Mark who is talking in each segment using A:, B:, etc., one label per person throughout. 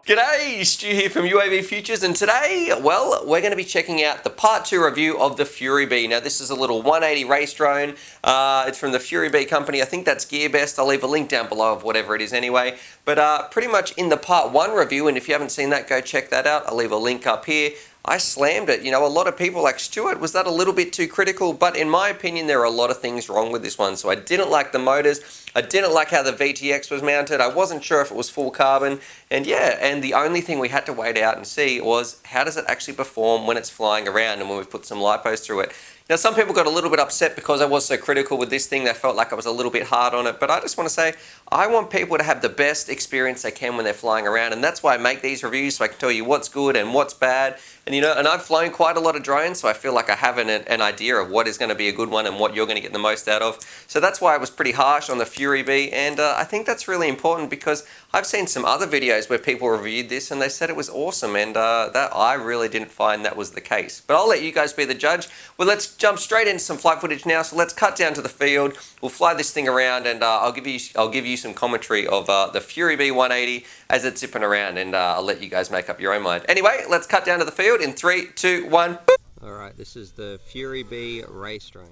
A: G'day, Stu here from UAVfutures, and today, well, we're going to be checking out the part 2 review of the Furibee. Now, this is a little 180 race drone. It's from the Furibee company. I think that's GearBest. I'll leave a link down below of whatever it is anyway. But pretty much in the part 1 review, and if you haven't seen that, go check that out. I'll leave a link up here. I slammed it. You know, a lot of people like, Stuart, was that a little bit too critical? But in my opinion, there are a lot of things wrong with this one. So I didn't like the motors. I didn't like how the VTX was mounted. I wasn't sure if it was full carbon. And yeah, and the only thing we had to wait out and see was how does it actually perform when it's flying around and when we put some lipos through it. Now, some people got a little bit upset because I was so critical with this thing. They felt like I was a little bit hard on it. But I just want to say, I want people to have the best experience they can when they're flying around. And that's why I make these reviews, so I can tell you what's good and what's bad. And you know, and I've flown quite a lot of drones, so I feel like I have an idea of what is going to be a good one and what you're going to get the most out of. So that's why I was pretty harsh on the Furibee. And I think that's really important because I've seen some other videos where people reviewed this and they said it was awesome. And that I really didn't find that was the case. But I'll let you guys be the judge. Well, let's jump straight into some flight footage now. So let's cut down to the field. We'll fly this thing around, and I'll give you some commentary of the Furibee 180 as it's zipping around, and I'll let you guys make up your own mind. Anyway, let's cut down to the field in 3, 2, 1. All right, this is the Furibee race drone.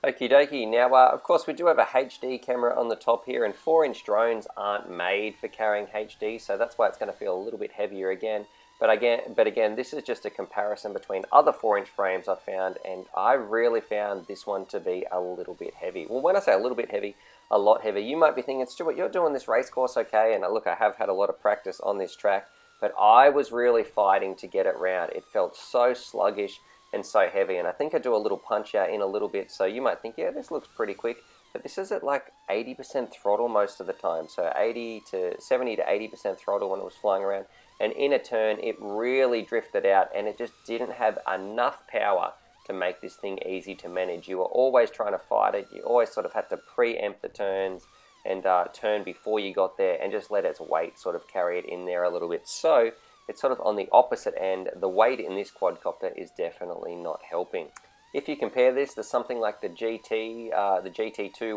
A: Okie dokie. Now, of course, we do have a HD camera on the top here, and 4-inch drones aren't made for carrying HD, so that's why it's going to feel a little bit heavier again. But again, this is just a comparison between other 4-inch frames I've found, and I really found this one to be a little bit heavy. Well, when I say a little bit heavy, a lot heavy. You might be thinking, Stuart, you're doing this race course okay, and look, I have had a lot of practice on this track, but I was really fighting to get it round. It felt so sluggish and so heavy, and I think I do a little punch out in a little bit, so you might think, yeah, this looks pretty quick, but this is at like 80% throttle most of the time, so 70 to 80% throttle when it was flying around. And in a turn, it really drifted out, and it just didn't have enough power to make this thing easy to manage. You were always trying to fight it. You always sort of had to preempt the turns and turn before you got there and just let its weight sort of carry it in there a little bit. So it's sort of on the opposite end. The weight in this quadcopter is definitely not helping. If you compare this to something like the GT2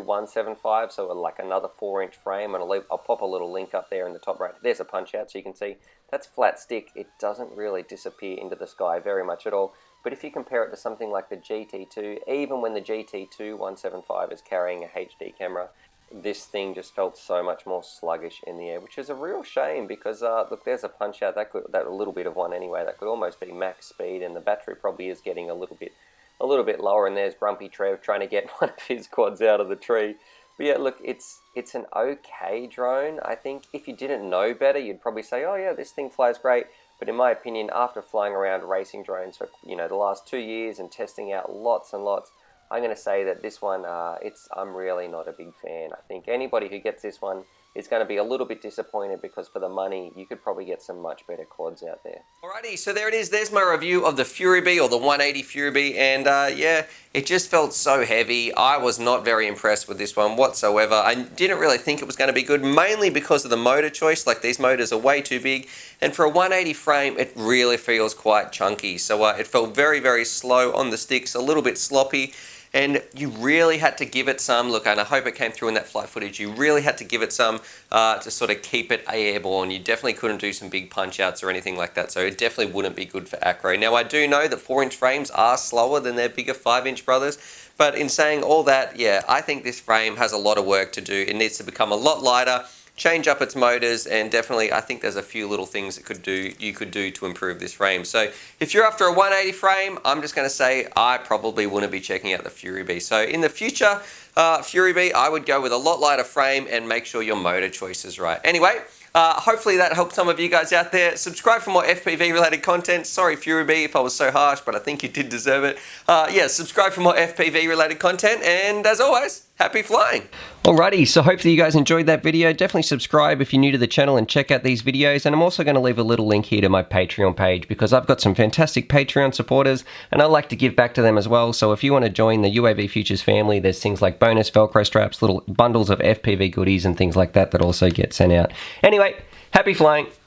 A: 175, so like another 4-inch frame, and I'll pop a little link up there in the top right. There's a punch out so you can see that's flat stick. It doesn't really disappear into the sky very much at all. But if you compare it to something like the GT2, even when the GT2 175 is carrying a HD camera, this thing just felt so much more sluggish in the air, which is a real shame because look, there's a punch out. That little bit of one anyway, that could almost be max speed, and the battery probably is getting a little bit lower, and there's Grumpy Trev trying to get one of his quads out of the tree. But yeah, look, it's an okay drone. I think if you didn't know better, you'd probably say, oh yeah, this thing flies great. But in my opinion, after flying around racing drones for the last 2 years and testing out lots and lots, I'm going to say that this one, I'm really not a big fan. I think anybody who gets this one is going to be a little bit disappointed because for the money, you could probably get some much better quads out there. Alrighty, so there it is. There's my review of the Furibee, or the 180 Furibee, and yeah, it just felt so heavy. I was not very impressed with this one whatsoever. I didn't really think it was going to be good, mainly because of the motor choice. Like, these motors are way too big, and for a 180 frame, it really feels quite chunky. So it felt very, very slow on the sticks, a little bit sloppy. And you really had to give it some, look, and I hope it came through in that flight footage, you really had to give it some to sort of keep it airborne. You definitely couldn't do some big punch outs or anything like that, so it definitely wouldn't be good for acro. Now, I do know that 4-inch frames are slower than their bigger 5-inch brothers, but in saying all that, yeah, I think this frame has a lot of work to do. It needs to become a lot lighter, change up its motors, and definitely I think there's a few little things that you could do to improve this frame. So if you're after a 180 frame, I'm just going to say I probably wouldn't be checking out the Furibee. So in the future, Furibee, I would go with a lot lighter frame and make sure your motor choice is right. Anyway, hopefully that helped some of you guys out there. Subscribe for more FPV related content. Sorry Furibee if I was so harsh, but I think you did deserve it. Yeah, subscribe for more FPV related content, and as always, happy flying. Alrighty, so hopefully you guys enjoyed that video. Definitely subscribe if you're new to the channel and check out these videos. And I'm also going to leave a little link here to my Patreon page because I've got some fantastic Patreon supporters and I like to give back to them as well. So if you want to join the UAVfutures family, there's things like bonus velcro straps, little bundles of FPV goodies and things like that that also get sent out. Anyway, happy flying.